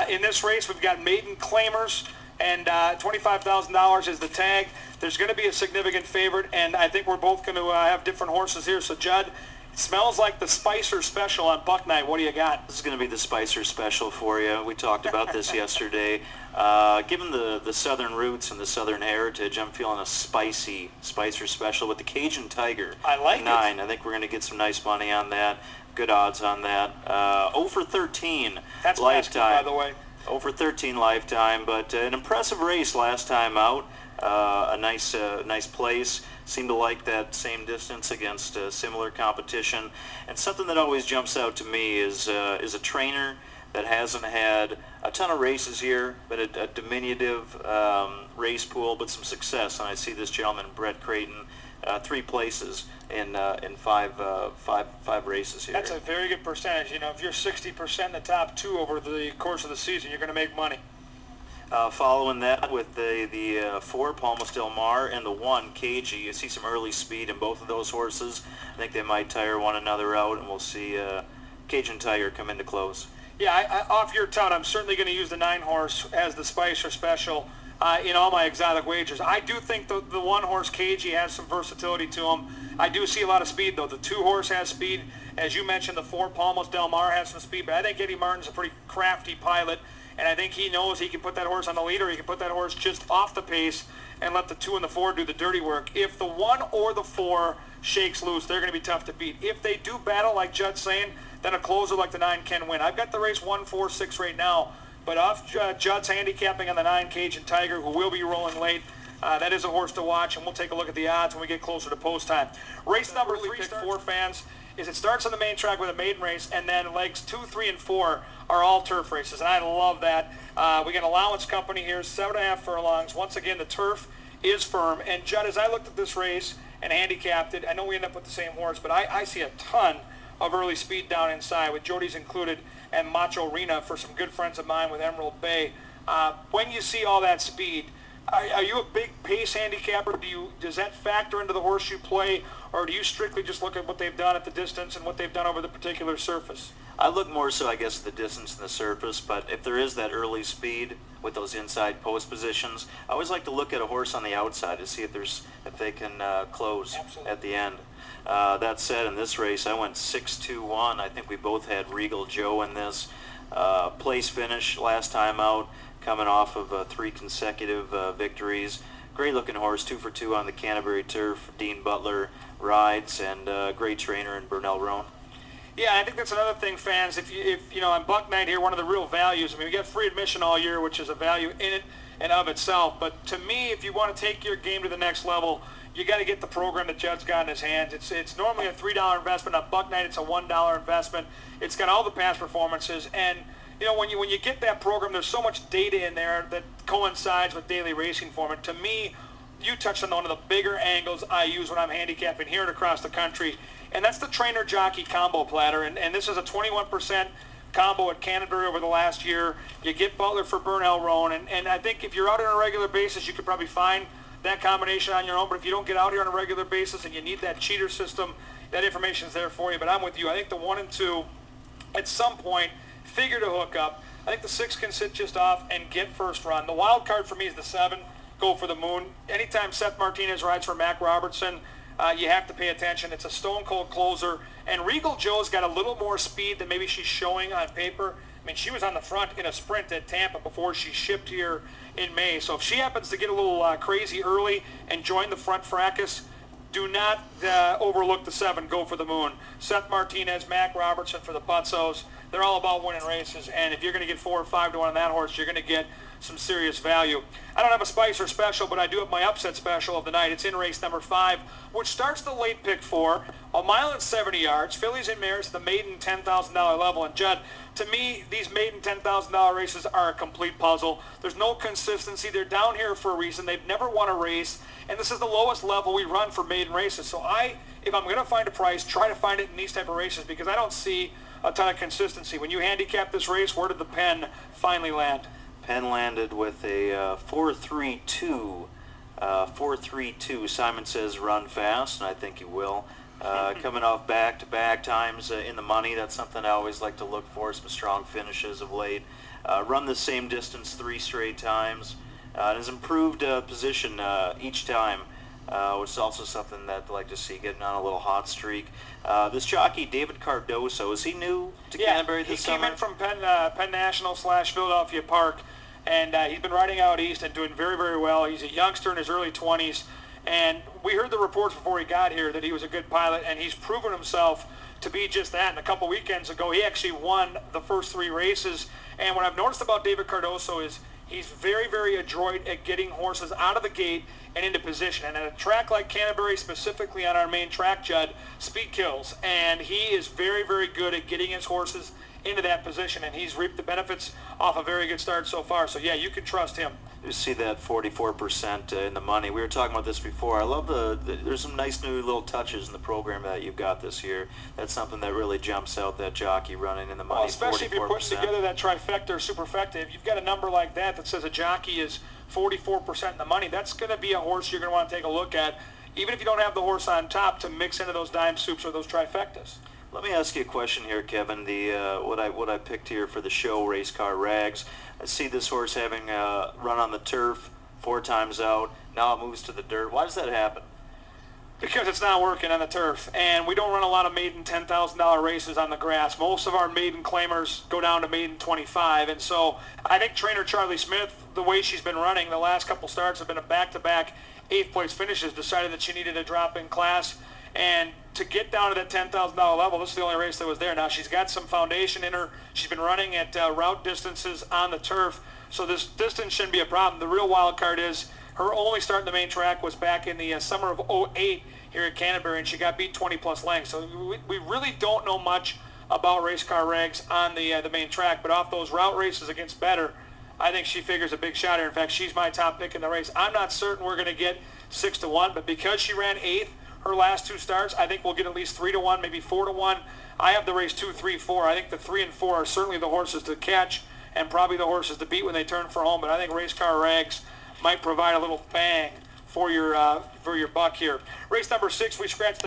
In this race, we've got maiden claimers, and $25,000 is the tag. There's going to be a significant favorite, and I think we're both going to have different horses here. So, Judd, it smells like the Spicer Special on Buck Night. What do you got? This is going to be the Spicer Special for you. We talked about this yesterday. Given the southern roots and the southern heritage, I'm feeling a spicy Spicer Special with the Cajun Tiger. I like 9. I think we're going to get some nice money on that. Good odds on that. 0 for 13 That's lifetime. basket, by the way. 0 for 13 lifetime, but an impressive race last time out. A nice place. Seemed to like that same distance against similar competition. And something that always jumps out to me is a trainer that hasn't had a ton of races here, but a diminutive race pool, but some success. And I see this gentleman, Brett Creighton, 3 places in five races here. That's a very good percentage. You know, if you're 60% in the top 2 over the course of the season, you're going to make money. Following that with the 4, Palmas Del Mar, and the 1, KG. You see some early speed in both of those horses. I think they might tire one another out, and we'll see Cajun Tiger come into close. Yeah, off your tout, I'm certainly going to use the 9 horse as the Spicer Special in all my exotic wagers. I do think the 1 horse KG has some versatility to him. I do see a lot of speed, though. The 2 horse has speed. As you mentioned, the 4, Palmas Del Mar, has some speed, but I think Eddie Martin's a pretty crafty pilot. And I think he knows he can put that horse on the leader. He can put that horse just off the pace and let the 2 and the 4 do the dirty work. If the 1 or the 4 shakes loose, they're going to be tough to beat. If they do battle, like Judd's saying, then a closer like the 9 can win. I've got the race 1, 4, 6 right now, but off Judd's handicapping on the 9, Cajun Tiger, who will be rolling late. That is a horse to watch, and we'll take a look at the odds when we get closer to post time. Race number 3, for fans, is it starts on the main track with a maiden race, and then legs 2, 3, and 4 are all turf races, and I love that. We got an allowance company here, 7.5 furlongs. Once again, the turf is firm. And Judd, as I looked at this race and handicapped it, I know we end up with the same horse, but I see a ton of early speed down inside, with Jody's included and Macho Rena for some good friends of mine with Emerald Bay. When you see all that speed, are you a big pace handicapper? Does that factor into the horse you play, or do you strictly just look at what they've done at the distance and what they've done over the particular surface? I look more so, I guess, at the distance and the surface, but if there is that early speed with those inside post positions, I always like to look at a horse on the outside to see if they can close Absolutely. at the end. That said, in this race, I went 6-2-1. I think we both had Regal Joe in this. Place finish last time out, coming off of 3 consecutive victories. Great looking horse, 2 for 2 on the Canterbury turf. Dean Butler rides, and great trainer in Burnell Roan. Yeah, I think that's another thing, fans. If you know, on Buck Night here, one of the real values, I mean, we get free admission all year, which is a value in it and of itself. But to me, if you want to take your game to the next level, you got to get the program that Judd's got in his hands. It's normally a $3 investment. On Buck Night, it's a $1 investment. It's got all the past performances, and you know, when you get that program, there's so much data in there that coincides with daily racing form. And to me, you touched on one of the bigger angles I use when I'm handicapping here and across the country, and that's the trainer-jockey combo platter. And this is a 21% combo at Canterbury over the last year. You get Butler for Burnell Roan, and I think if you're out on a regular basis, you could probably find that combination on your own. But if you don't get out here on a regular basis and you need that cheater system, that information's there for you. But I'm with you. I think the 1 and 2, at some point, figure to hook up. I think the 6 can sit just off and get first run. The wild card for me is the 7, Go for the Moon. Anytime Seth Martinez rides for Mac Robertson, you have to pay attention. It's a stone-cold closer. And Regal Joe's got a little more speed than maybe she's showing on paper. I mean, she was on the front in a sprint at Tampa before she shipped here in May. So if she happens to get a little crazy early and join the front fracas, do not overlook the 7, Go for the Moon. Seth Martinez, Mac Robertson for the Putzos. They're all about winning races. And if you're going to get 4 or 5 to 1 on that horse, you're going to get some serious value. I don't have a Spicer special, but I do have my upset special of the night. It's in race number 5, which starts the late pick 4, a mile and 70 yards, fillies and mares at the maiden $10,000 level. And Judd, to me, these maiden $10,000 races are a complete puzzle. There's no consistency. They're down here for a reason. They've never won a race, and this is the lowest level we run for maiden races. So if I'm going to find a price, try to find it in these type of races, because I don't see a ton of consistency. When you handicap this race, where did the pen finally land? Penn landed with a 4.32. 4.32. Simon says run fast, and I think he will. coming off back-to-back times in the money. That's something I always like to look for, some strong finishes of late. Run the same distance 3 straight times. And has improved position each time, which is also something that I'd like to see, getting on a little hot streak. This jockey, David Cardoso, is he new to Canterbury this summer? He came in from Penn National / Philadelphia Park, and he's been riding out east and doing very, very well. He's a youngster in his early 20s, and we heard the reports before he got here that he was a good pilot, and he's proven himself to be just that. And a couple weekends ago, he actually won the first 3 races. And what I've noticed about David Cardoso is he's very, very adroit at getting horses out of the gate and into position. And at a track like Canterbury, specifically on our main track, Judd, speed kills. And he is very, very good at getting his horses into that position. And he's reaped the benefits off a very good start so far. So, yeah, you can trust him. You see that 44% in the money. We were talking about this before. I love there's some nice new little touches in the program that you've got this year. That's something that really jumps out, that jockey running in the money. Well, especially 44%. if you're putting together that trifecta or superfecta. If you've got a number like that that says a jockey is 44% in the money, that's going to be a horse you're going to want to take a look at, even if you don't have the horse on top, to mix into those dime soups or those trifectas. Let me ask you a question here, Kevin. What I picked here for the show, Race Car Rags. I see this horse having run on the turf 4 times out. Now it moves to the dirt. Why does that happen? Because it's not working on the turf, and we don't run a lot of maiden $10,000 races on the grass. Most of our maiden claimers go down to maiden 25, and so I think trainer Charlie Smith, the way she's been running, the last couple starts have been a back-to-back 8th place finishes, decided that she needed a drop in class. And to get down to that $10,000 level, this is the only race that was there. Now, she's got some foundation in her. She's been running at route distances on the turf, so this distance shouldn't be a problem. The real wild card is her only start in the main track was back in the summer of '08 here at Canterbury, and she got beat 20-plus lengths. So we really don't know much about Race Car Rags on the main track, but off those route races against better, I think she figures a big shot here. In fact, she's my top pick in the race. I'm not certain we're going to get 6-1, but because she ran 8th, her last 2 starts, I think we'll get at least 3-1, maybe 4-1. I have the race 2, 3, 4. I think the 3 and 4 are certainly the horses to catch and probably the horses to beat when they turn for home. But I think Race Car Rags might provide a little bang for your buck here. Race number 6, we scratched the